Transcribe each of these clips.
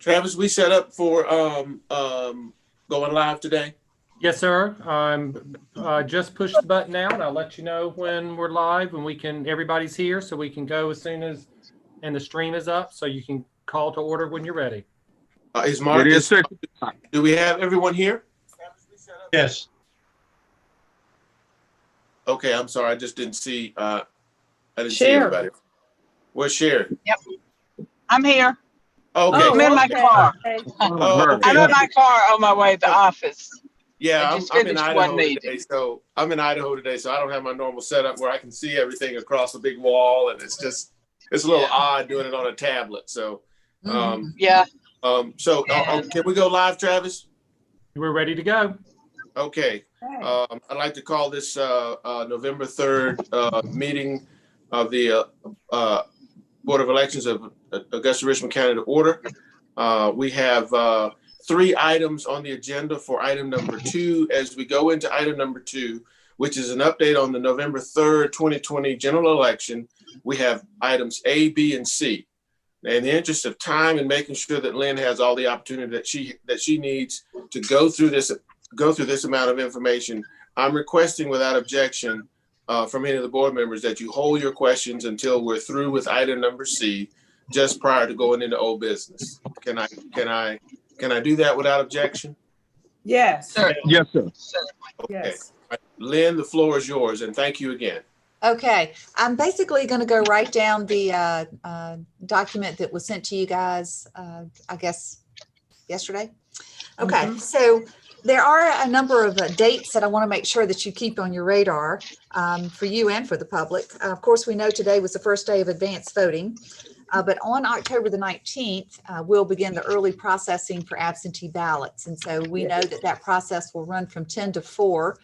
Travis, we set up for going live today. Yes, sir. Just push the button now, and I'll let you know when we're live and everybody's here, so we can go as soon as, and the stream is up, so you can call to order when you're ready. Is Mark? Do we have everyone here? Yes. Okay, I'm sorry. I just didn't see. I didn't see everybody. Where's Sharon? Yep, I'm here. Okay. I'm in my car. Okay. I'm in my car on my way to the office. Yeah, I'm in Idaho today, so I don't have my normal setup where I can see everything across a big wall, and it's a little odd doing it on a tablet. So, yeah. Can we go live, Travis? We're ready to go. Okay. I'd like to call this November 3rd meeting of the Board of Elections of Augusta-Richmond County to order. We have 3 items on the agenda for item number 2. As we go into item number 2, which is an update on the November 3rd, 2020 general election, we have items A, B, and C. In the interest of time and making sure that Lynn has all the opportunity that she needs to go through this amount of information, I'm requesting without objection from any of the board members that you hold your questions until we're through with item number C, just prior to going into old business. Can I do that without objection? Yes. Sir. Yes, sir. Okay. Yes. Lynn, the floor is yours, and thank you again. Okay, I'm basically going to go right down the document that was sent to you guys, I guess, yesterday. Okay, so there are a number of dates that I want to make sure that you keep on your radar for you and for the public. Of course, we know today was the first day of advanced voting, but on October the 19th, we'll begin the early processing for absentee ballots. And so we know that process will run from 10 to 4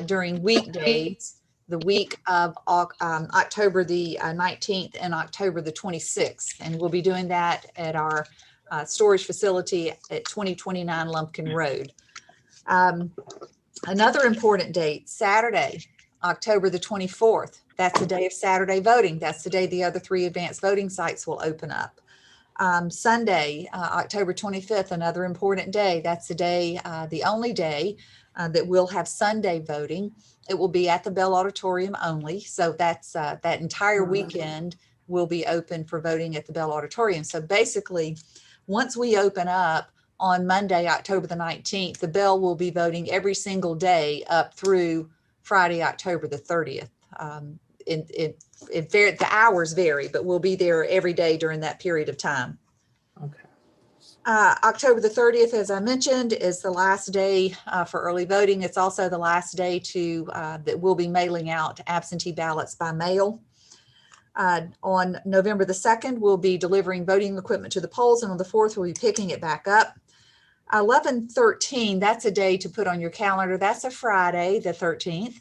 during weekdays, the week of October the 19th and October the 26th. And we'll be doing that at our storage facility at 2029 Lumpkin Road. Another important date, Saturday, October the 24th. That's the day of Saturday voting. That's the day the other 3 advanced voting sites will open up. Sunday, October 25th, another important day. That's the day, the only day that we'll have Sunday voting. It will be at the Bell Auditorium only. So that's that entire weekend will be open for voting at the Bell Auditorium. So basically, once we open up on Monday, October the 19th, the Bell will be voting every single day up through Friday, October the 30th. The hours vary, but we'll be there every day during that period of time. Okay. October the 30th, as I mentioned, is the last day for early voting. It's also the last day that we'll be mailing out absentee ballots by mail. On November the 2nd, we'll be delivering voting equipment to the polls, and on the 4th, we'll be picking it back up. 11/13, that's a day to put on your calendar. That's a Friday, the 13th.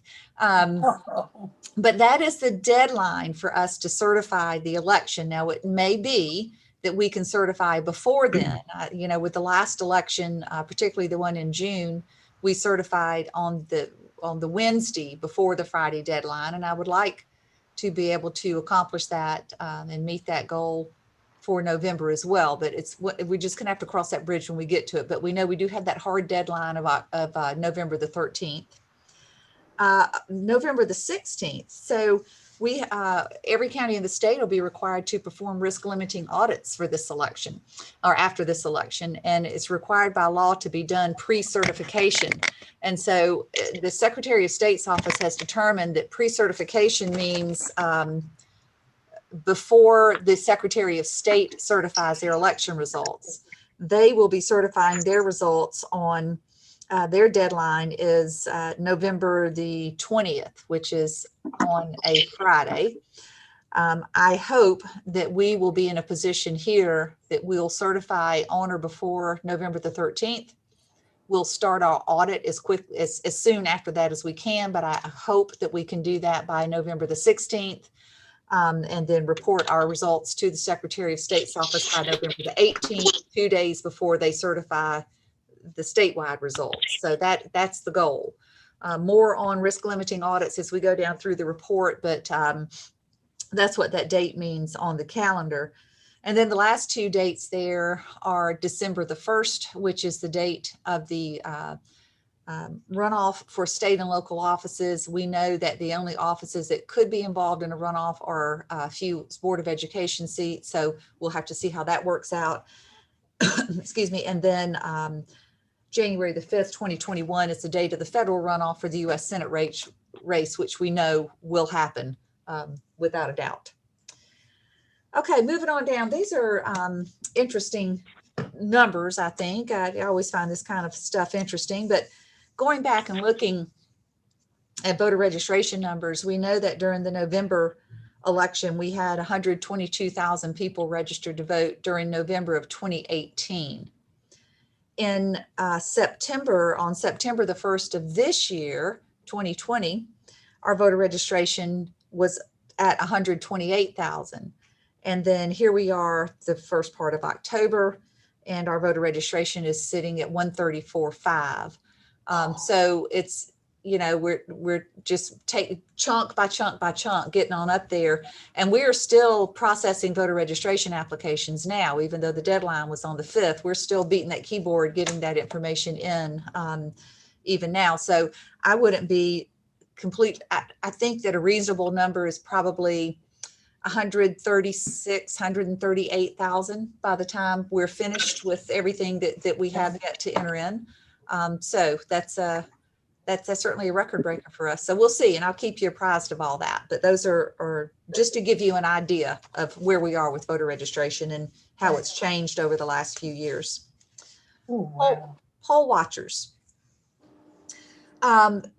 But that is the deadline for us to certify the election. Now, it may be that we can certify before then. With the last election, particularly the one in June, we certified on the Wednesday before the Friday deadline. And I would like to be able to accomplish that and meet that goal for November as well. But we're just gonna have to cross that bridge when we get to it. But we know we do have that hard deadline of November the 13th. November the 16th. So every county in the state will be required to perform risk limiting audits for this election or after this election. And it's required by law to be done pre-certification. And so the Secretary of State's office has determined that pre-certification means before the Secretary of State certifies their election results. They will be certifying their results on their deadline is November the 20th, which is on a Friday. I hope that we will be in a position here that we'll certify on or before November the 13th. We'll start our audit as soon after that as we can, but I hope that we can do that by November the 16th. And then report our results to the Secretary of State's office by November the 18th, 2 days before they certify the statewide results. So that's the goal. More on risk limiting audits as we go down through the report, but that's what that date means on the calendar. And then the last two dates there are December the 1st, which is the date of the runoff for state and local offices. We know that the only offices that could be involved in a runoff are a few Board of Education seats. So we'll have to see how that works out. Excuse me. And then January the 5th, 2021 is the date of the federal runoff for the U.S. Senate race, which we know will happen without a doubt. Okay, moving on down. These are interesting numbers, I think. I always find this kind of stuff interesting, but going back and looking at voter registration numbers, we know that during the November election, we had 122,000 people registered to vote during November of 2018. In September, on September the 1st of this year, 2020, our voter registration was at 128,000. And then here we are, the first part of October, and our voter registration is sitting at 134.5. So it's, you know, we're just taking chunk by chunk by chunk, getting on up there. And we are still processing voter registration applications now, even though the deadline was on the 5th, we're still beating that keyboard, getting that information in even now. So I wouldn't be complete. I think that a reasonable number is probably 138,000 by the time we're finished with everything that we have yet to enter in. So that's certainly a record breaker for us. So we'll see, and I'll keep you apprised of all that. But those are just to give you an idea of where we are with voter registration and how it's changed over the last few years. Oh, wow. Poll watchers.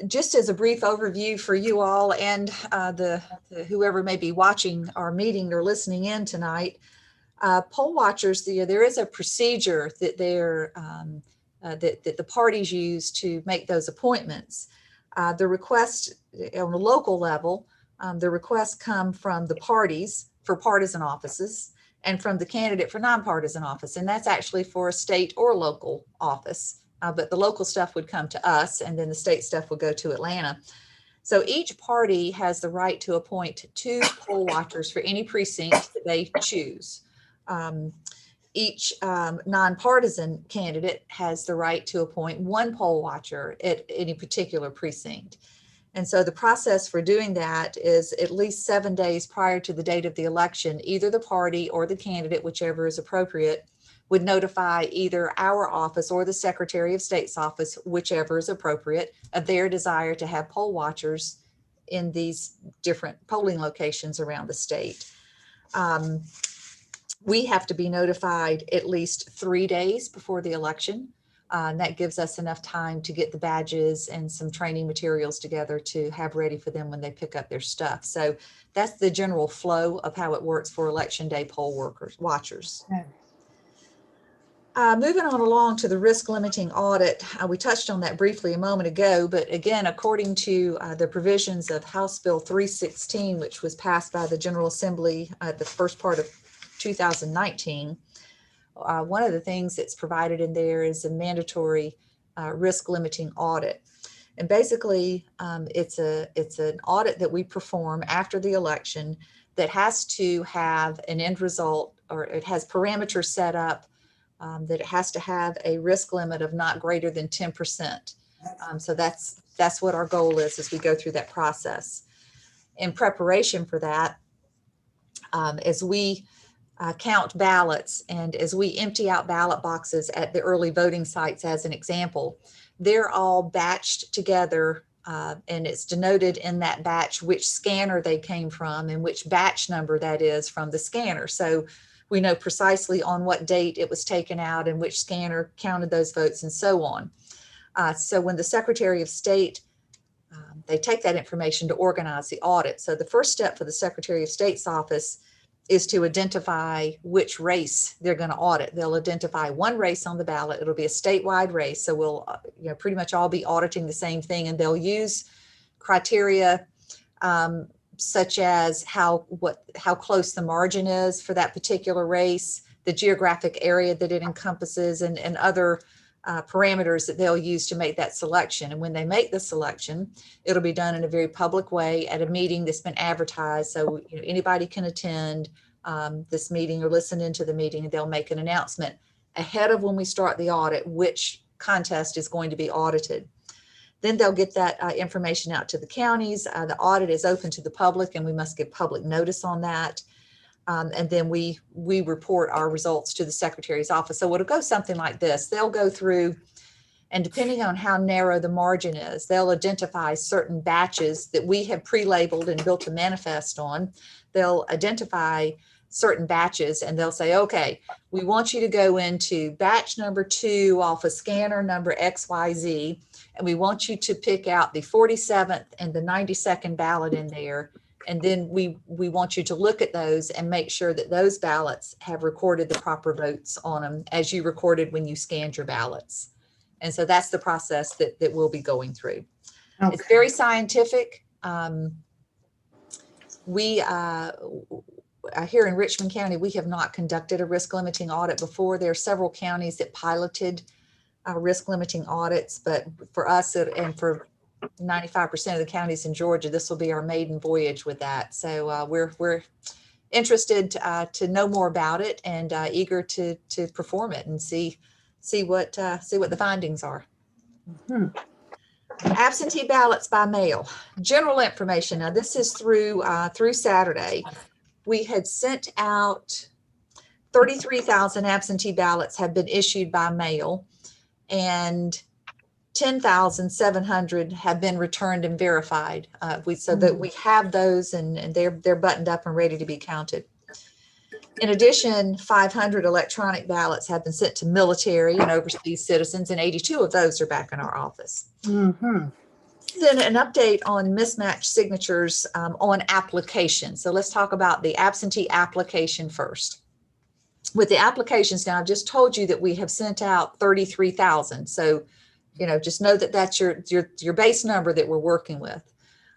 Just as a brief overview for you all and the whoever may be watching our meeting or listening in tonight, poll watchers, there is a procedure that that the parties use to make those appointments. The request on the local level, the requests come from the parties for partisan offices and from the candidate for nonpartisan office, and that's actually for a state or local office. But the local stuff would come to us, and then the state stuff would go to Atlanta. So each party has the right to appoint 2 poll watchers for any precinct that they choose. Each nonpartisan candidate has the right to appoint 1 poll watcher at any particular precinct. And so the process for doing that is at least 7 days prior to the date of the election, either the party or the candidate, whichever is appropriate, would notify either our office or the Secretary of State's office, whichever is appropriate, of their desire to have poll watchers in these different polling locations around the state. We have to be notified at least 3 days before the election. And that gives us enough time to get the badges and some training materials together to have ready for them when they pick up their stuff. So that's the general flow of how it works for Election Day poll watchers. Okay. Moving on along to the risk limiting audit, we touched on that briefly a moment ago, but again, according to the provisions of House Bill 316, which was passed by the General Assembly the first part of 2019, one of the things that's provided in there is a mandatory risk limiting audit. And basically, it's an audit that we perform after the election that has to have an end result, or it has parameters set up that it has to have a risk limit of not greater than 10%. So that's what our goal is as we go through that process. In preparation for that, as we count ballots and as we empty out ballot boxes at the early voting sites, as an example, they're all batched together and it's denoted in that batch which scanner they came from and which batch number that is from the scanner. So we know precisely on what date it was taken out and which scanner counted those votes and so on. So when the Secretary of State, they take that information to organize the audit. So the first step for the Secretary of State's office is to identify which race they're going to audit. They'll identify one race on the ballot. It'll be a statewide race. So we'll pretty much all be auditing the same thing, and they'll use criteria such as how close the margin is for that particular race, the geographic area that it encompasses, and other parameters that they'll use to make that selection. And when they make the selection, it'll be done in a very public way at a meeting that's been advertised. So anybody can attend. this meeting or listen into the meeting, and they'll make an announcement ahead of when we start the audit, which contest is going to be audited. Then they'll get that information out to the counties. The audit is open to the public, and we must give public notice on that. And then we report our results to the Secretary's office. So it'll go something like this. They'll go through, and depending on how narrow the margin is, they'll identify certain batches that we have pre-labeled and built a manifest on. They'll identify certain batches, and they'll say, okay, we want you to go into batch number 2 off of scanner number XYZ, and we want you to pick out the 47th and the 92nd ballot in there. And then we want you to look at those and make sure that those ballots have recorded the proper votes on them as you recorded when you scanned your ballots. And so that's the process that we'll be going through. Okay. It's very scientific. Here in Richmond County, we have not conducted a risk limiting audit before. There are several counties that piloted risk limiting audits, but for us and for 95% of the counties in Georgia, this will be our maiden voyage with that. So we're interested to know more about it, and eager to perform it and see what the findings are. Mhm. Absentee ballots by mail. General information. Now this is through Saturday. We had sent out 33,000 absentee ballots have been issued by mail, and 10,700 have been returned and verified. So that we have those, and they're buttoned up and ready to be counted. In addition, 500 electronic ballots have been sent to military and overseas citizens, and 82 of those are back in our office. Mhm. Then an update on mismatched signatures on applications. So let's talk about the absentee application first. With the applications now, I've just told you that we have sent out 33,000. So, just know that that's your base number that we're working with.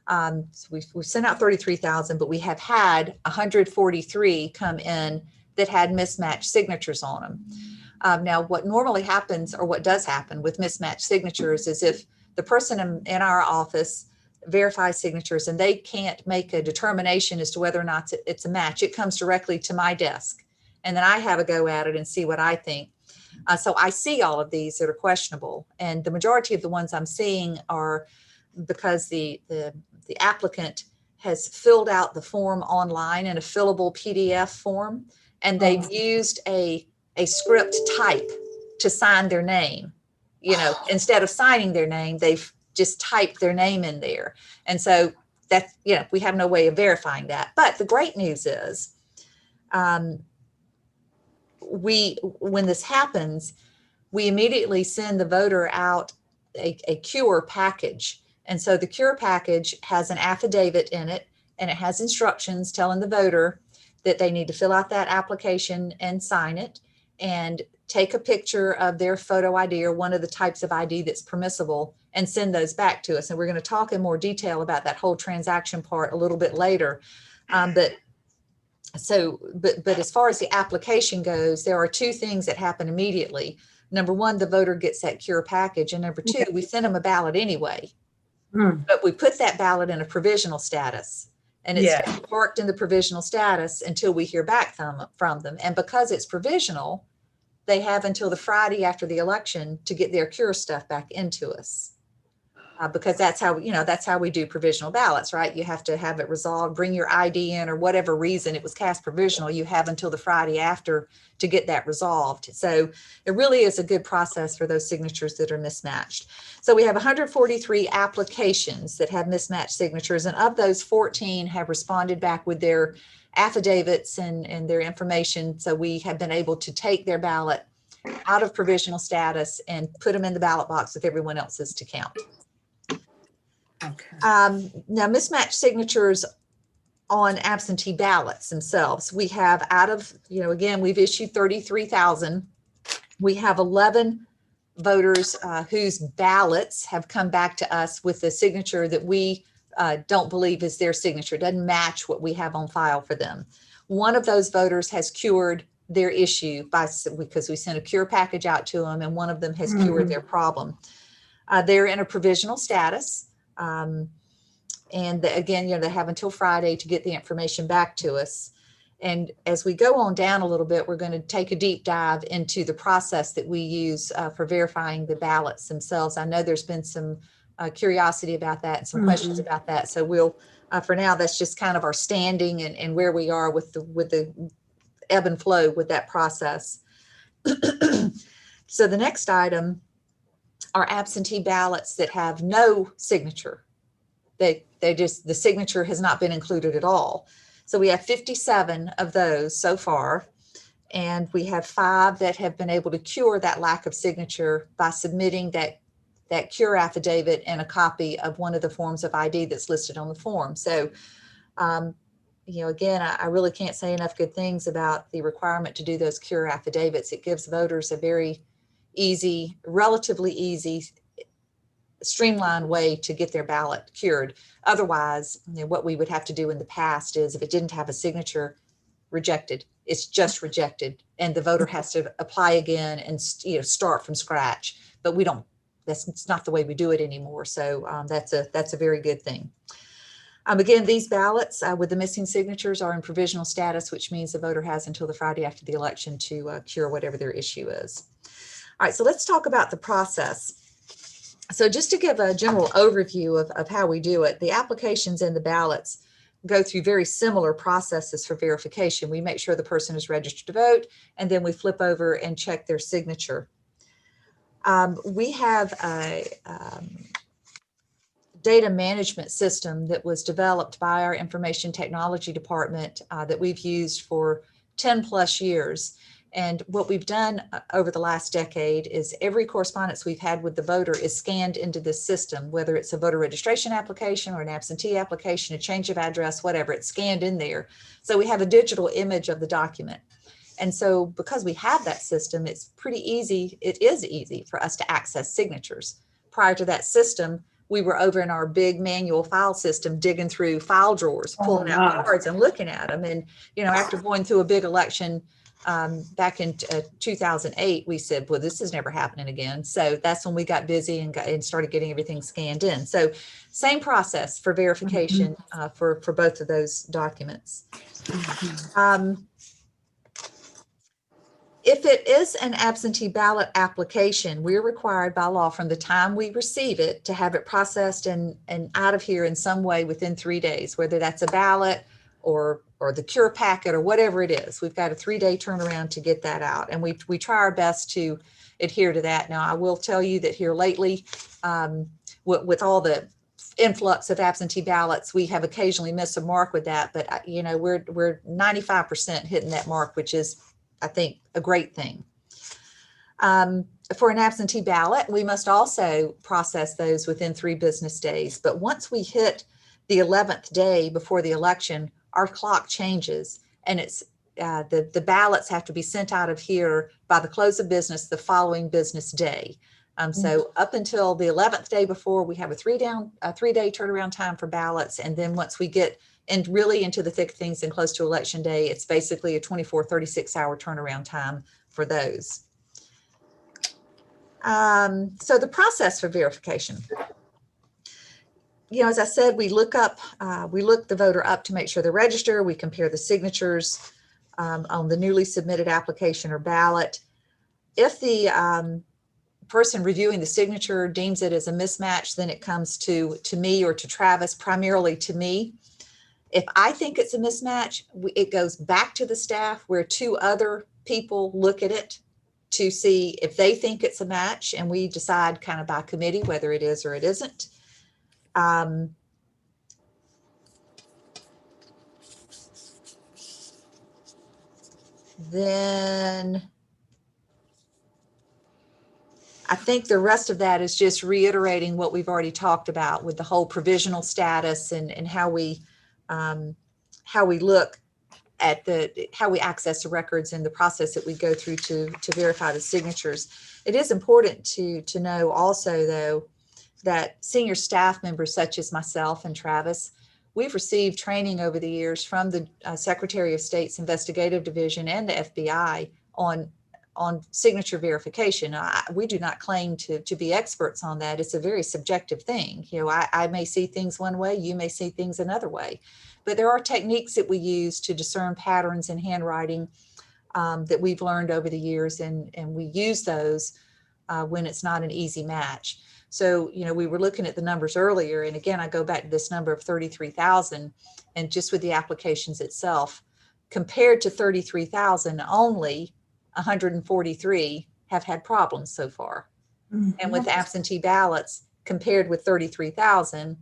So we've sent out 33,000, but we have had 143 come in that had mismatched signatures on them. Now, what normally happens, or what does happen with mismatched signatures, is if the person in our office verifies signatures and they can't make a determination as to whether or not it's a match, it comes directly to my desk, and then I have a go at it and see what I think. So I see all of these that are questionable, and the majority of the ones I'm seeing are because the applicant has filled out the form online in a fillable PDF form, and they've used a script type to sign their name. Instead of signing their name, they've just typed their name in there. And so that's, we have no way of verifying that. But the great news is, when this happens, we immediately send the voter out a cure package. And so the cure package has an affidavit in it, and it has instructions telling the voter that they need to fill out that application and sign it, and take a picture of their photo ID or one of the types of ID that's permissible, and send those back to us. And we're going to talk in more detail about that whole transaction part a little bit later. But as far as the application goes, there are 2 things that happen immediately. Number 1, the voter gets that cure package. And number 2, we send them a ballot anyway, but we put that ballot in a provisional status, and it's parked in the provisional status until we hear back from them. And because it's provisional, they have until the Friday after the election to get their cure stuff back into us. Because that's how we do provisional ballots, right? You have to have it resolved, bring your ID in, or whatever reason it was cast provisional, you have until the Friday after to get that resolved. So it really is a good process for those signatures that are mismatched. So we have 143 applications that have mismatched signatures, and of those, 14 have responded back with their affidavits and their information. So we have been able to take their ballot out of provisional status and put them in the ballot box with everyone else's to count. Okay. Now, mismatched signatures on absentee ballots themselves, we have again, we've issued 33,000. We have 11 voters whose ballots have come back to us with a signature that we don't believe is their signature. It doesn't match what we have on file for them. One of those voters has cured their issue because we sent a cure package out to them, and one of them has cured their problem. They're in a provisional status. And again, they have until Friday to get the information back to us. And as we go on down a little bit, we're going to take a deep dive into the process that we use for verifying the ballots themselves. I know there's been some curiosity about that and some questions about that. So we'll, for now, that's just kind of our standing and where we are with the ebb and flow with that process. So the next item are absentee ballots that have no signature. They just, the signature has not been included at all. So we have 57 of those so far, and we have 5 that have been able to cure that lack of signature by submitting that cure affidavit and a copy of one of the forms of ID that's listed on the form. So, you know, again, I really can't say enough good things about the requirement to do those cure affidavits. It gives voters a very easy, relatively easy, streamlined way to get their ballot cured. Otherwise, you know, what we would have to do in the past is if it didn't have a signature, rejected. It's just rejected, and the voter has to apply again and, you know, start from scratch. But we don't. It's not the way we do it anymore. So that's a very good thing. Again, these ballots with the missing signatures are in provisional status, which means the voter has until the Friday after the election to cure whatever their issue is. All right, so let's talk about the process. So just to give a general overview of how we do it, the applications and the ballots go through very similar processes for verification. We make sure the person is registered to vote, and then we flip over and check their signature. We have a data management system that was developed by our information technology department that we've used for 10 plus years. And what we've done over the last decade is every correspondence we've had with the voter is scanned into this system, whether it's a voter registration application or an absentee application, a change of address, whatever, it's scanned in there. So we have a digital image of the document. And so because we have that system, it's pretty easy. It is easy for us to access signatures. Prior to that system, we were over in our big manual file system, digging through file drawers, pulling out cards and looking at them. And, you know, after going through a big election back in 2008, we said, well, this is never happening again. So that's when we got busy and started getting everything scanned in. So same process for verification for both of those documents. If it is an absentee ballot application, we're required by law from the time we receive it to have it processed and out of here in some way within 3 days, whether that's a ballot or the cure packet or whatever it is. We've got a 3-day turnaround to get that out, and we try our best to adhere to that. Now, I will tell you that here lately, with all the influx of absentee ballots, we have occasionally missed a mark with that, but you know, we're 95% hitting that mark, which is, I think, a great thing. For an absentee ballot, we must also process those within 3 business days. But once we hit the 11th day before the election, our clock changes, and it's the ballots have to be sent out of here by the close of business the following business day. So up until the 11th day before, we have a 3-day turnaround time for ballots, and then once we get really into the thick of things and close to election day, it's basically a 24, 36-hour turnaround time for those. So the process for verification. You know, as I said, we look the voter up to make sure they're registered. We compare the signatures on the newly submitted application or ballot. If the person reviewing the signature deems it as a mismatch, then it comes to me or to Travis, primarily to me. If I think it's a mismatch, it goes back to the staff where 2 other people look at it to see if they think it's a match, and we decide kind of by committee whether it is or it isn't. Then I think the rest of that is just reiterating what we've already talked about with the whole provisional status and how we look at how we access the records and the process that we go through to verify the signatures. It is important to know also, though, that senior staff members such as myself and Travis, we've received training over the years from the Secretary of State's Investigative Division and the FBI on on signature verification. We do not claim to be experts on that. It's a very subjective thing. You know, I may see things one way, you may see things another way, but there are techniques that we use to discern patterns in handwriting that we've learned over the years, and we use those when it's not an easy match. So, you know, we were looking at the numbers earlier, and again, I go back to this number of 33,000, and just with the applications itself, compared to 33,000, only 143 have had problems so far. And with absentee ballots, compared with 33,000,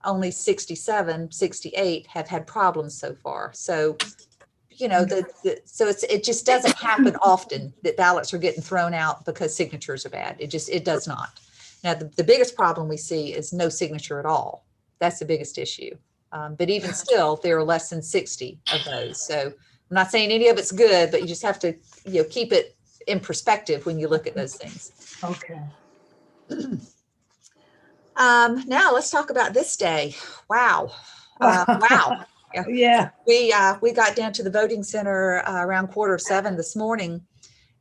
only 68 have had problems so far. So, you know, it just doesn't happen often that ballots are getting thrown out because signatures are bad. It does not. Now, the biggest problem we see is no signature at all. That's the biggest issue. But even still, there are less than 60 of those. So I'm not saying any of it's good, but you just have to, you know, keep it in perspective when you look at those things. Okay. Now let's talk about this day. Wow. Wow. Yeah. We got down to the voting center around 6:45 this morning,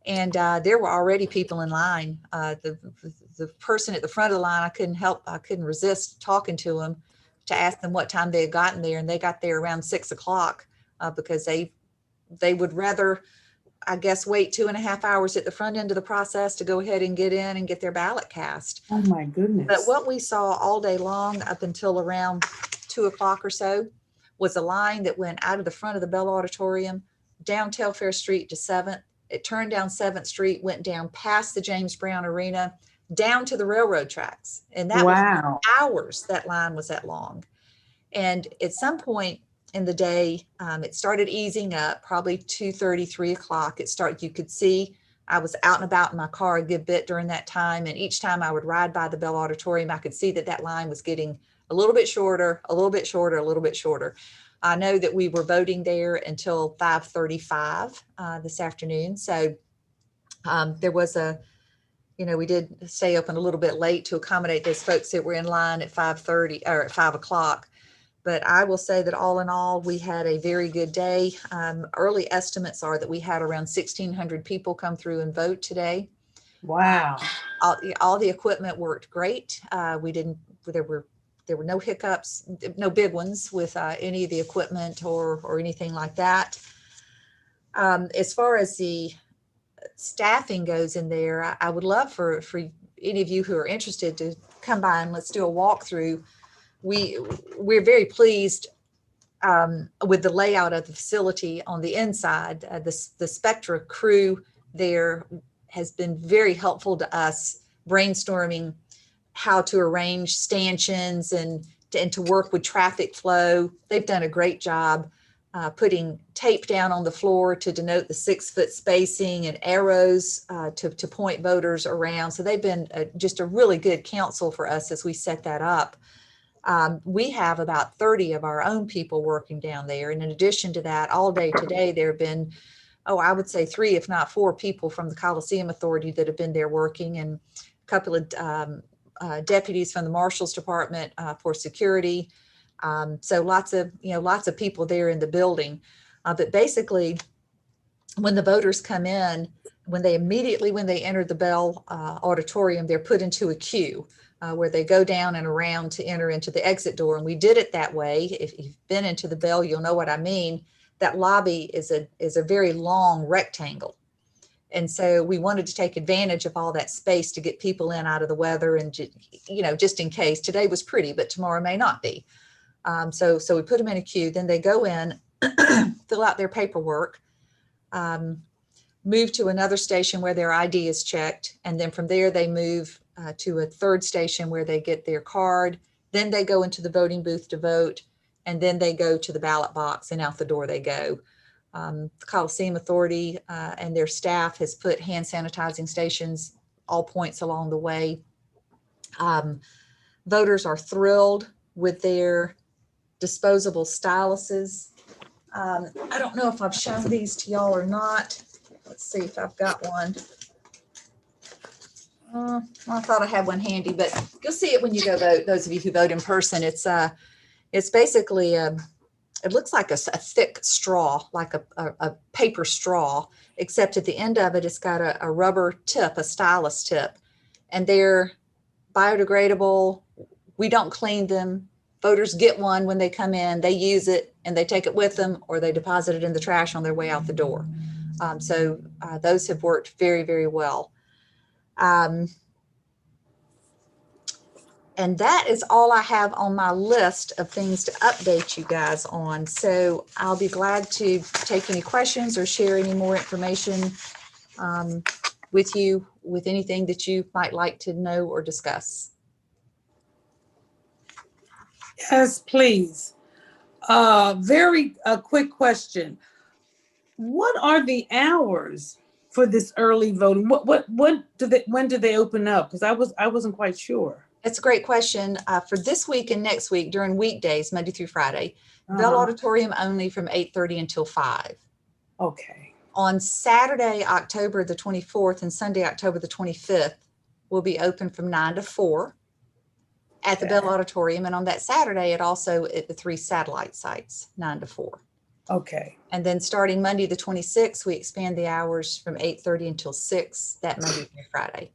and there were already people in line. The person at the front of the line, I couldn't resist talking to him to ask them what time they had gotten there, and they got there around 6 o'clock because they would rather, I guess, wait 2.5 hours at the front end of the process to go ahead and get in and get their ballot cast. Oh my goodness. But what we saw all day long up until around 2 o'clock or so was a line that went out of the front of the Bell Auditorium, down Telfair Street to 7th. It turned down 7th Street, went down past the James Brown Arena, down to the railroad tracks. And that was hours that line was that long. And at some point in the day, it started easing up, probably 2:30, 3 o'clock. You could see I was out and about in my car a good bit during that time. And each time I would ride by the Bell Auditorium, I could see that line was getting a little bit shorter, a little bit shorter, a little bit shorter. I know that we were voting there until 5:35 this afternoon. So there was we did stay open a little bit late to accommodate those folks that were in line at 5:30 or at 5 o'clock. But I will say that all in all, we had a very good day. Early estimates are that we had around 1,600 people come through and vote today. Wow. All the equipment worked great. There were no hiccups, no big ones with any of the equipment or anything like that. As far as the staffing goes in there, I would love for any of you who are interested to come by and let's do a walkthrough. We're very pleased with the layout of the facility on the inside. The Spectra crew there has been very helpful to us brainstorming how to arrange stanchions and to work with traffic flow. They've done a great job putting tape down on the floor to denote the 6-foot spacing and arrows to point voters around. So they've been just a really good counsel for us as we set that up. We have about 30 of our own people working down there. And in addition to that, all day today, there have been, I would say 3, if not 4 people from the Coliseum Authority that have been there working, and a couple of deputies from the Marshal's Department for security. So lots of people there in the building. But basically, when the voters come in, when they enter the Bell Auditorium, they're put into a queue where they go down and around to enter into the exit door. And we did it that way. If you've been into the Bell, you'll know what I mean. That lobby is a very long rectangle. And so we wanted to take advantage of all that space to get people in out of the weather and, just in case. Today was pretty, but tomorrow may not be. So we put them in a queue, then they go in, fill out their paperwork, move to another station where their ID is checked. And then from there, they move to a third station where they get their card. Then they go into the voting booth to vote. And then they go to the ballot box and out the door they go. The Coliseum Authority and their staff has put hand sanitizing stations all points along the way. Voters are thrilled with their disposable styluses. I don't know if I've shown these to y'all or not. Let's see if I've got one. I thought I had one handy, but you'll see it when you go vote. Those of you who vote in person, it's basically it looks like a thick straw, like a paper straw, except at the end of it, it's got a rubber tip, a stylus tip, and they're biodegradable. We don't clean them. Voters get one when they come in, they use it and they take it with them, or they deposit it in the trash on their way out the door. So those have worked very, very well. And that is all I have on my list of things to update you guys on. So I'll be glad to take any questions or share any more information with you with anything that you might like to know or discuss. Yes, please. Very quick question. What are the hours for this early voting? When do they open up? Because I wasn't quite sure. That's a great question. For this week and next week, during weekdays, Monday through Friday, Bell Auditorium only from 8:30 until 5. Okay. On Saturday, October the 24th and Sunday, October the 25th, will be open from 9 to 4 at the Bell Auditorium. And on that Saturday, it also at the 3 satellite sites, 9 to 4. Okay. And then starting Monday the 26th, we expand the hours from 8:30 until 6 that Monday through Friday.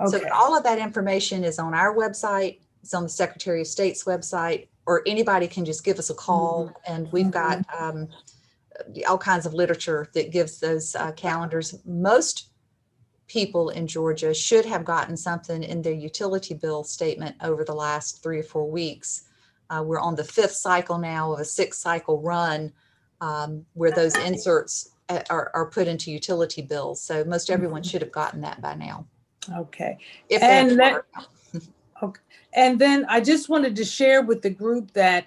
So Okay. all of that information is on our website. It's on the Secretary of State's website, or anybody can just give us a call. And we've got all kinds of literature that gives those calendars. Most people in Georgia should have gotten something in their utility bill statement over the last 3 or 4 weeks. We're on the 5th cycle now of a 6 cycle run where those inserts are put into utility bills. So most everyone should have gotten that by now. Okay. If And that, Okay. And then I just wanted to share with the group that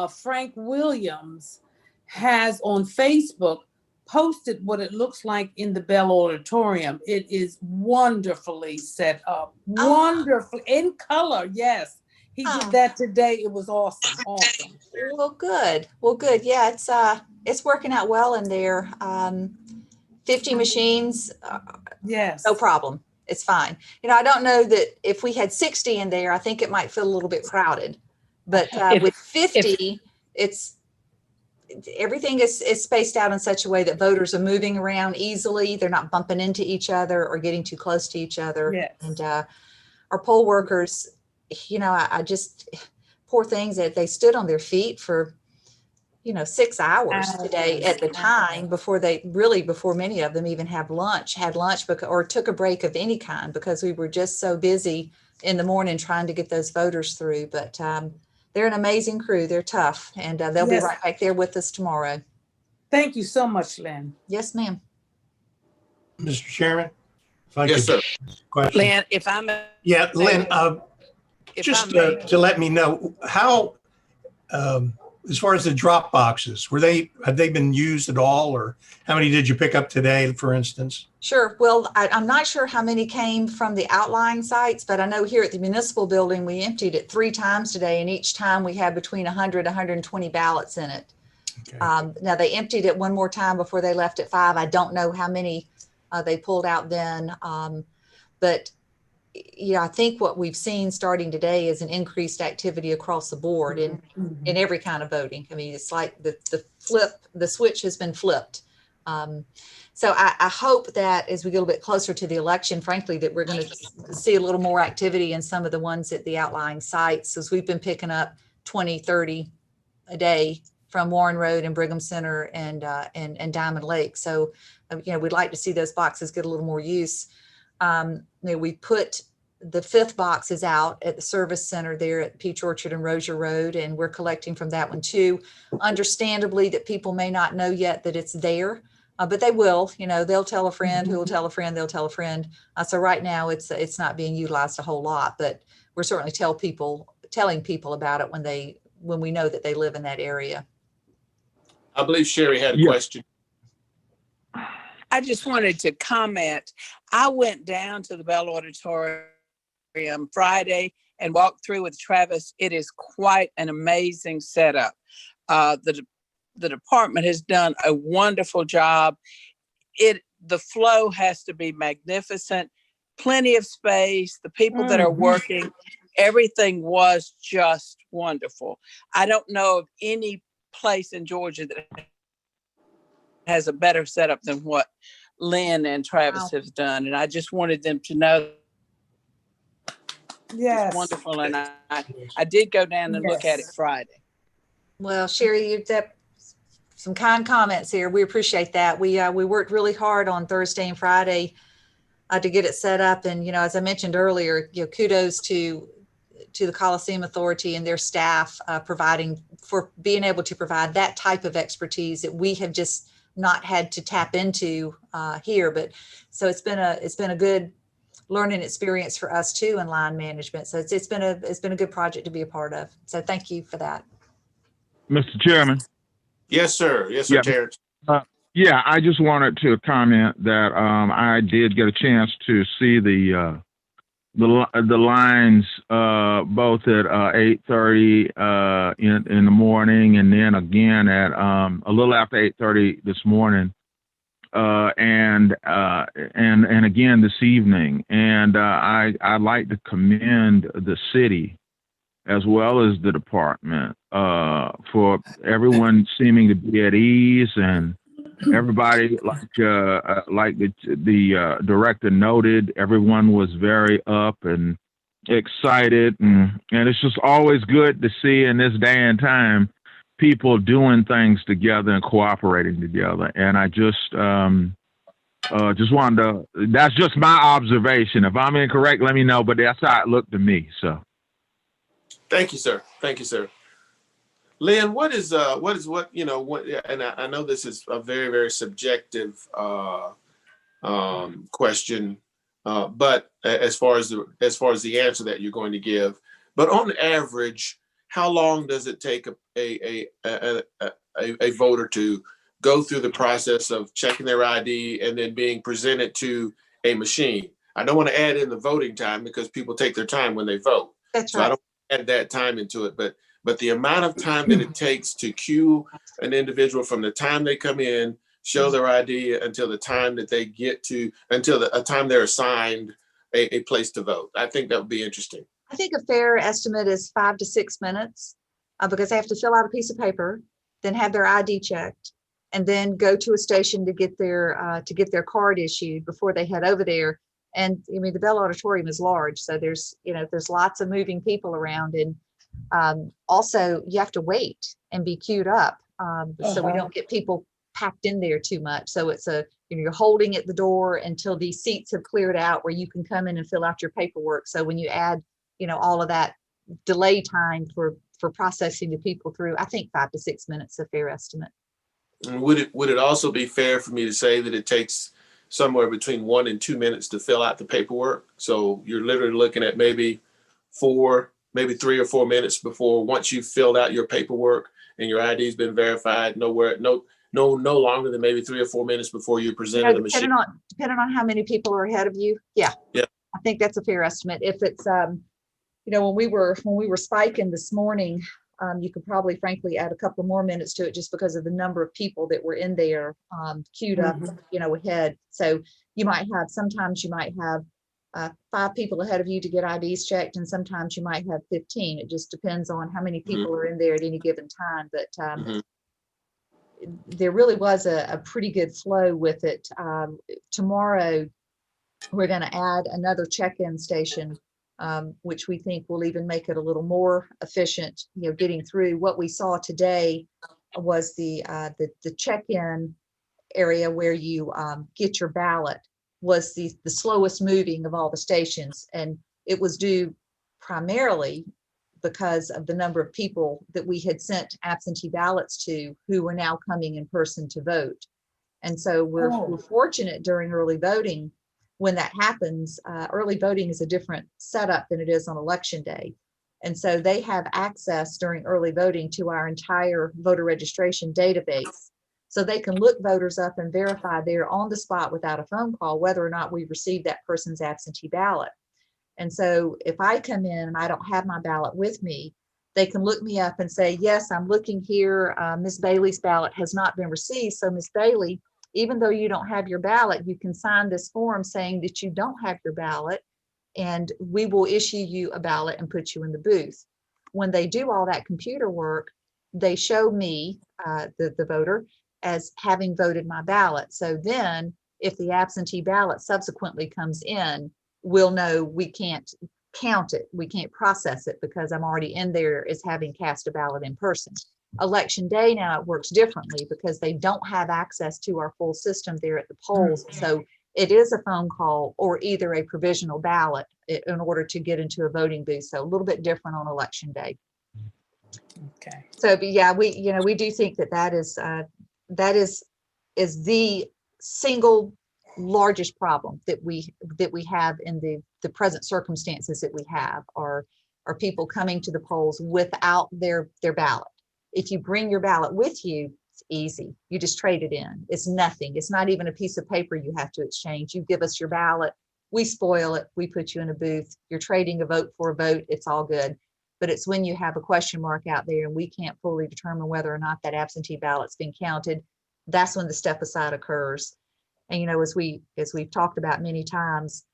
Frank Williams has on Facebook posted what it looks like in the Bell Auditorium. It is wonderfully set up, wonderful in color. Yes, he did that today. It was awesome. Awesome. well, good. Well, good. Yeah, it's working out well in there. 50 machines, Yes. no problem. It's fine. You know, I don't know that if we had 60 in there, I think it might feel a little bit crowded. But with 50, everything is spaced out in such a way that voters are moving around easily. They're not bumping into each other or getting too close to each other. Yes. And our poll workers, you know, I just, poor things, that they stood on their feet for 6 hours today at the time before many of them even had lunch or took a break of any kind, because we were just so busy in the morning trying to get those voters through. But they're an amazing crew. They're tough, and they'll be right back there with us tomorrow. Thank you so much, Lynn. Yes, ma'am. Mr. Chairman? If I Yes, could- sir. Question. Lynn, if I'm, Yeah, Lynn, if just I may, to let me know how, as far as the drop boxes, have they been used at all, or how many did you pick up today, for instance? Sure. Well, I'm not sure how many came from the outlying sites, but I know here at the municipal building, we emptied it 3 times today, and each time we had between 100 and 120 ballots in it. Okay. Now they emptied it one more time before they left at 5. I don't know how many they pulled out then. But yeah, I think what we've seen starting today is an increased activity across the board in every kind of voting. I mean, it's like the switch has been flipped. So I hope that as we get a little bit closer to the election, frankly, that we're going to see a little more activity in some of the ones at the outlying sites, as we've been picking up 20, 30 a day from Warren Road and Brigham Center and Diamond Lake. So, we'd like to see those boxes get a little more use. We put the 5th boxes out at the service center there at Peach Orchard and Rozier Road, and we're collecting from that one too. Understandably, that people may not know yet that it's there, but they will. They'll tell a friend who will tell a friend, they'll tell a friend. So right now it's not being utilized a whole lot, but we're certainly telling people about it when we know that they live in that area. I believe Sherry had a question. I just wanted to comment. I went down to the Bell Auditorium Friday and walked through with Travis. It is quite an amazing setup. The department has done a wonderful job. The flow has to be magnificent, plenty of space, the people that are working, everything was just wonderful. I don't know of any place in Georgia that has a better setup than what Lynn and Travis Wow. have done. And I just wanted them to know Yes. it's wonderful. And I did go down and look at it Yes. Friday. Well, Sherry, you've got some kind comments here. We appreciate that. We worked really hard on Thursday and Friday to get it set up. And, as I mentioned earlier, kudos to the Coliseum Authority and their staff for being able to provide that type of expertise that we have just not had to tap into here. But so it's been a good learning experience for us too in line management. So it's been a good project to be a part of. So thank you for that. Mr. Chairman. Yes, sir. Yes, sir, Yeah. Terrence. Yeah, I just wanted to comment that I did get a chance to see the lines both at 8:30 in the morning, and then again at a little after 8:30 this morning, and again this evening. And I'd like to commend the city as well as the department for everyone seeming to be at ease, and everybody, like the director noted, everyone was very up and excited, and it's just always good to see in this day and time people doing things together and cooperating together. And I just wanted to, that's just my observation. If I'm incorrect, let me know, but that's how it looked to me. So Thank you, sir. Thank you, sir. Lynn, what, and I know this is a very, very subjective question, but as far as the answer that you're going to give, but on average, how long does it take a voter to go through the process of checking their ID and then being presented to a machine? I don't want to add in the voting time because people take their time when they vote. That's So I right. don't add that time into it, but the amount of time that it takes to queue an individual from the time they come in, show their ID until the time that they get to, until the time they're assigned a place to vote. I think that would be interesting. I think a fair estimate is 5 to 6 minutes because they have to fill out a piece of paper, then have their ID checked, and then go to a station to get their card issued before they head over there. And I mean, the Bell Auditorium is large, so there's lots of moving people around, and also you have to wait and be queued up so we don't get people packed in there too much. So it's you're holding at the door until these seats have cleared out where you can come in and fill out your paperwork. So when you add all of that delay time for processing the people through, I think 5 to 6 minutes is a fair estimate. And would it also be fair for me to say that it takes somewhere between 1 and 2 minutes to fill out the paperwork? So you're literally looking at maybe 3 or 4 minutes before, once you've filled out your paperwork and your ID's been verified, no longer than maybe 3 or 4 minutes before you present the machine. Depending on how many people are ahead of you. Yeah. I think that's a fair estimate. If it's when we were spiking this morning, you could probably frankly add a couple more minutes to it just because of the number of people that were in there queued up ahead. So sometimes you might have 5 people ahead of you to get IDs checked, and sometimes you might have 15. It just depends on how many people are in there at any given time. But there really was a pretty good flow with it. Tomorrow, we're going to add another check-in station, which we think will even make it a little more efficient, getting through. What we saw today was the check-in area where you get your ballot was the slowest moving of all the stations. And it was due primarily because of the number of people that we had sent absentee ballots to who were now coming in person to vote. And so we're fortunate during early voting when that happens. Early voting is a different setup than it is on election day. And so they have access during early voting to our entire voter registration database. So they can look voters up and verify they're on the spot without a phone call whether or not we received that person's absentee ballot. And so if I come in and I don't have my ballot with me, they can look me up and say, yes, I'm looking here. Ms. Bailey's ballot has not been received. So Ms. Bailey, even though you don't have your ballot, you can sign this form saying that you don't have your ballot, and we will issue you a ballot and put you in the booth. When they do all that computer work, they show me, the voter, as having voted my ballot. So then if the absentee ballot subsequently comes in, we'll know we can't count it. We can't process it because I'm already in there as having cast a ballot in person. Election day now, it works differently because they don't have access to our full system there at the polls. So it is a phone call or either a provisional ballot in order to get into a voting booth. So a little bit different on election day. Okay. So, but yeah, we do think that is the single largest problem that we have in the present circumstances that we have are people coming to the polls without their ballot. If you bring your ballot with you, it's easy. You just trade it in. It's nothing. It's not even a piece of paper you have to exchange. You give us your ballot, we spoil it, we put you in a booth. You're trading a vote for a vote. It's all good. But it's when you have a question mark out there and we can't fully determine whether or not that absentee ballot's been counted, that's when the step aside occurs. And, as we've talked about many times,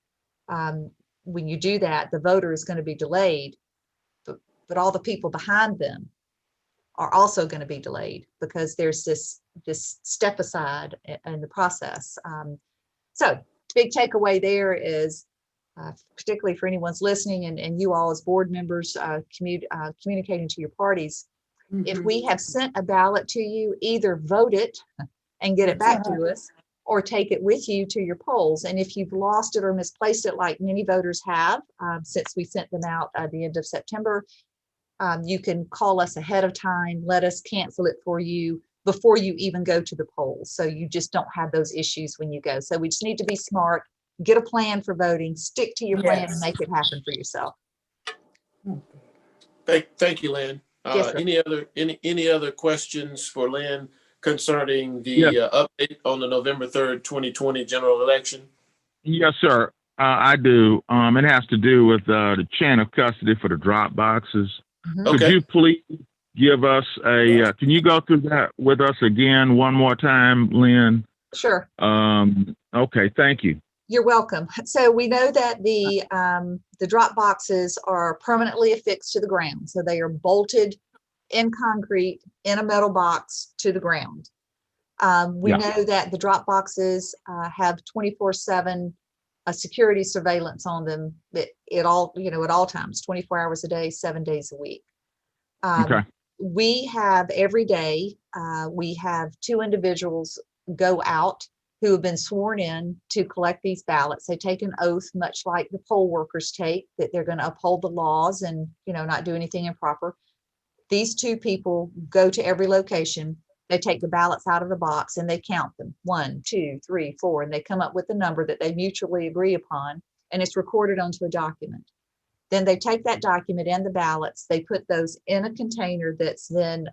when you do that, the voter is going to be delayed, but all the people behind them are also going to be delayed because there's this step aside in the process. So big takeaway there is, particularly for anyone's listening and you all as board members communicating to your parties, if we have sent a ballot to you, either vote it and get it back to us, or take it with you to your polls. And if you've lost it or misplaced it, like many voters have, since we sent them out at the end of September, you can call us ahead of time, let us cancel it for you before you even go to the polls. So you just don't have those issues when you go. So we just need to be smart, get a plan for voting, stick to your plan and make it happen for yourself. Thank you, Lynn. Yes, sir. Any other questions for Lynn concerning the update on the November 3rd, 2020 general election? Yes, sir. I do. It has to do with the chain of custody for the drop boxes. Mhm. Could Okay. you please give us can you go through that with us again one more time, Lynn? Sure. Okay, thank you. You're welcome. So we know that the drop boxes are permanently affixed to the ground. So they are bolted in concrete in a metal box to the ground. We know that the drop boxes have 24/7 security surveillance on them at all times, 24 hours a day, 7 days a week. Okay. We have every day, we have 2 individuals go out who have been sworn in to collect these ballots. They take an oath, much like the poll workers take, that they're going to uphold the laws and, not do anything improper. These 2 people go to every location. They take the ballots out of the box and they count them 1, 2, 3, 4, and they come up with a number that they mutually agree upon, and it's recorded onto a document. Then they take that document and the ballots, they put those in a container that's then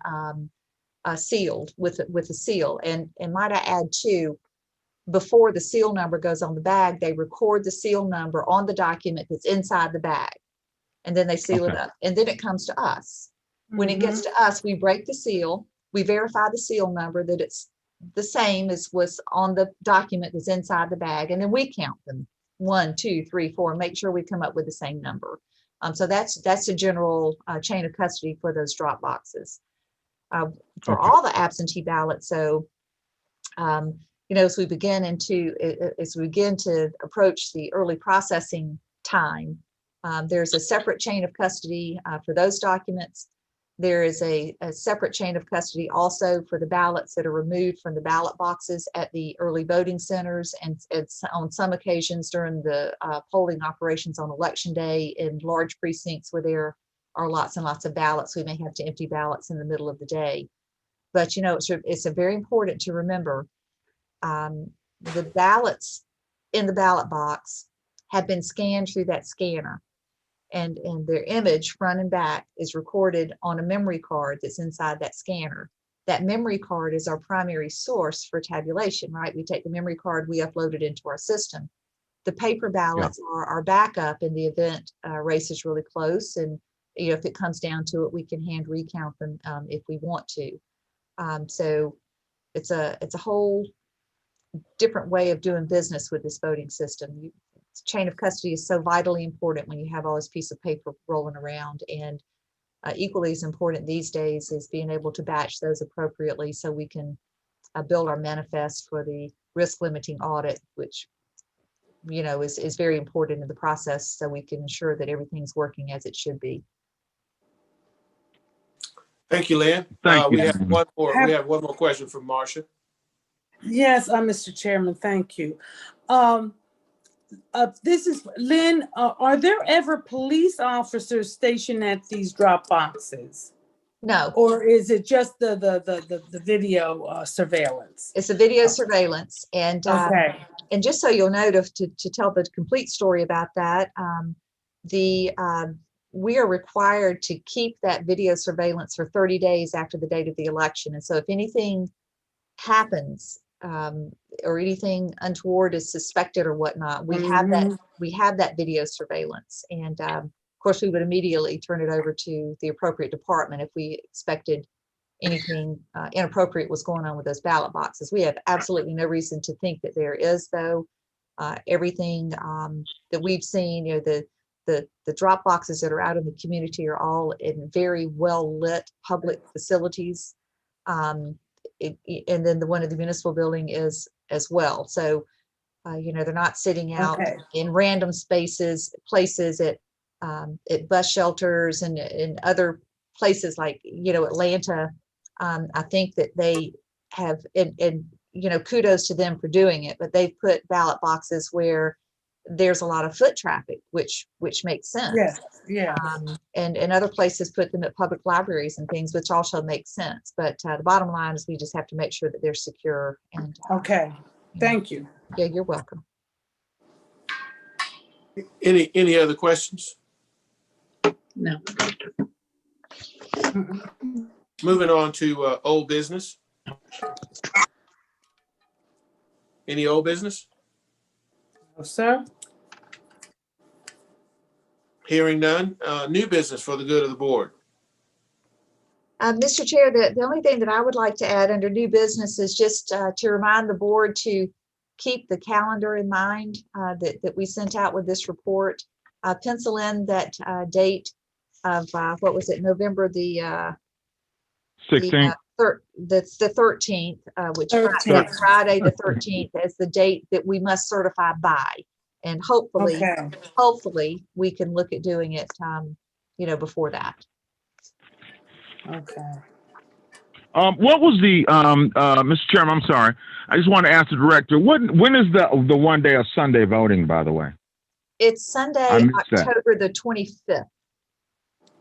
sealed with a seal. And might I add too, before the seal number goes on the bag, they record the seal number on the document that's inside the bag, and then they seal it up. And then it comes to us. When it gets to us, we break the seal, we verify the seal number that it's the same as was on the document that's inside the bag, and then we count them 1, 2, 3, 4, make sure we come up with the same number. So that's a general chain of custody for those drop boxes. For all the absentee ballots, so as we begin to approach the early processing time, there's a separate chain of custody for those documents. There is a separate chain of custody also for the ballots that are removed from the ballot boxes at the early voting centers, and it's on some occasions during the polling operations on election day in large precincts where there are lots and lots of ballots. We may have to empty ballots in the middle of the day. But it's very important to remember the ballots in the ballot box have been scanned through that scanner. And their image front and back is recorded on a memory card that's inside that scanner. That memory card is our primary source for tabulation, right? We take the memory card, we upload it into our system. The paper ballots are our backup in the event race is really close. And if it comes down to it, we can hand recount them if we want to. So it's a whole different way of doing business with this voting system. Chain of custody is so vitally important when you have all this piece of paper rolling around, and equally as important these days is being able to batch those appropriately so we can build our manifest for the risk limiting audit, which is very important in the process, so we can ensure that everything's working as it should be. Thank you, Lynn. Thank We you. have one more. We have one more question from Marcia. Yes, Mr. Chairman, thank you. This is Lynn. Are there ever police officers stationed at these drop boxes, No, or is it just the video surveillance? it's a video surveillance, and Okay. and just so you'll know, to tell the complete story about that, we are required to keep that video surveillance for 30 days after the date of the election. And so if anything happens, or anything untoward is suspected or whatnot, we have that video surveillance. And of course, we would immediately turn it over to the appropriate department if we expected anything inappropriate was going on with those ballot boxes. We have absolutely no reason to think that there is, though. Everything that we've seen, the drop boxes that are out in the community are all in very well lit public facilities. And then the one in the municipal building is as well. So, they're not sitting out in random places at bus shelters and in other places like, Atlanta. I think that they have, and kudos to them for doing it, but they've put ballot boxes where there's a lot of foot traffic, which makes sense. Yes, yeah. And other places put them at public libraries and things, which also makes sense. But the bottom line is we just have to make sure that they're secure. And Okay, thank you. yeah, you're welcome. Any other questions? No. Moving on to old business. Any old business? No, sir. Hearing none. New business for the good of the board. Mr. Chair, the only thing that I would like to add under new business is just to remind the board to keep the calendar in mind that we sent out with this report. Pencil in that date of what was it, November the 16th. That's the 13th, which 13th. Friday the 13th as the date that we must certify by. And hopefully we can look at doing it, before that. Okay. What was the Mr. Chairman? I'm sorry. I just want to ask the director. When is the one day of Sunday voting? By the way, it's Sunday, October the 25th.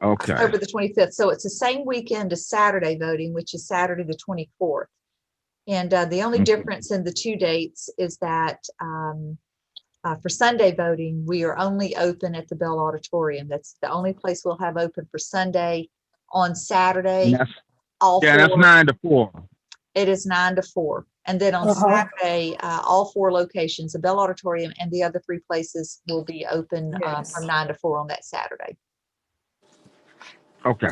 Okay. October the 25th. So it's the same weekend as Saturday voting, which is Saturday the 24th. And the only difference in the two dates is that for Sunday voting, we are only open at the Bell Auditorium. That's the only place we'll have open for Sunday. On Saturday, That's 9 to 4. It is 9 to 4. And then on Saturday, all 4 locations, the Bell Auditorium and the other 3 places will be open from 9 to 4 on that Saturday. Okay.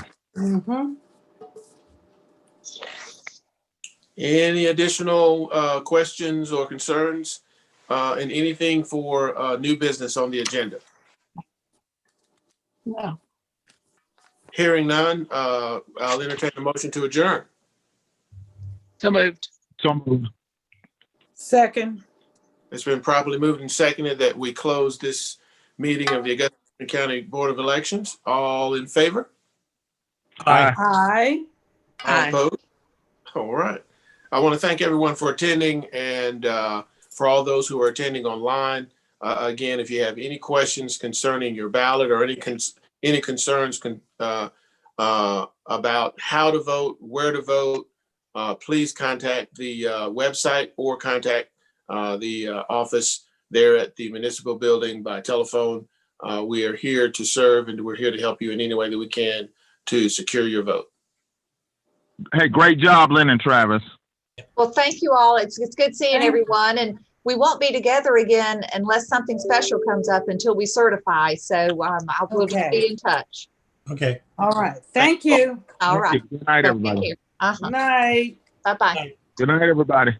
Any additional questions or concerns and anything for new business on the agenda? No. Hearing none, I'll entertain a motion to adjourn. So moved. So moved. Second. It's been properly moved and seconded that we close this meeting of the Augusta County Board of Elections. All in favor? Aye. Aye. All opposed? All right. I want to thank everyone for attending and for all those who are attending online. Again, if you have any questions concerning your ballot or any concerns about how to vote, where to vote, please contact the website or contact the office there at the municipal building by telephone. We are here to serve and we're here to help you in any way that we can to secure your vote. Hey, great job, Lynn and Travis. Well, thank you all. It's good seeing everyone. And we won't be together again unless something special comes up until we certify. So we'll just be in touch. Okay. All right. Thank you. All right. Good night, everybody. Good night. Bye-bye. Good night, everybody.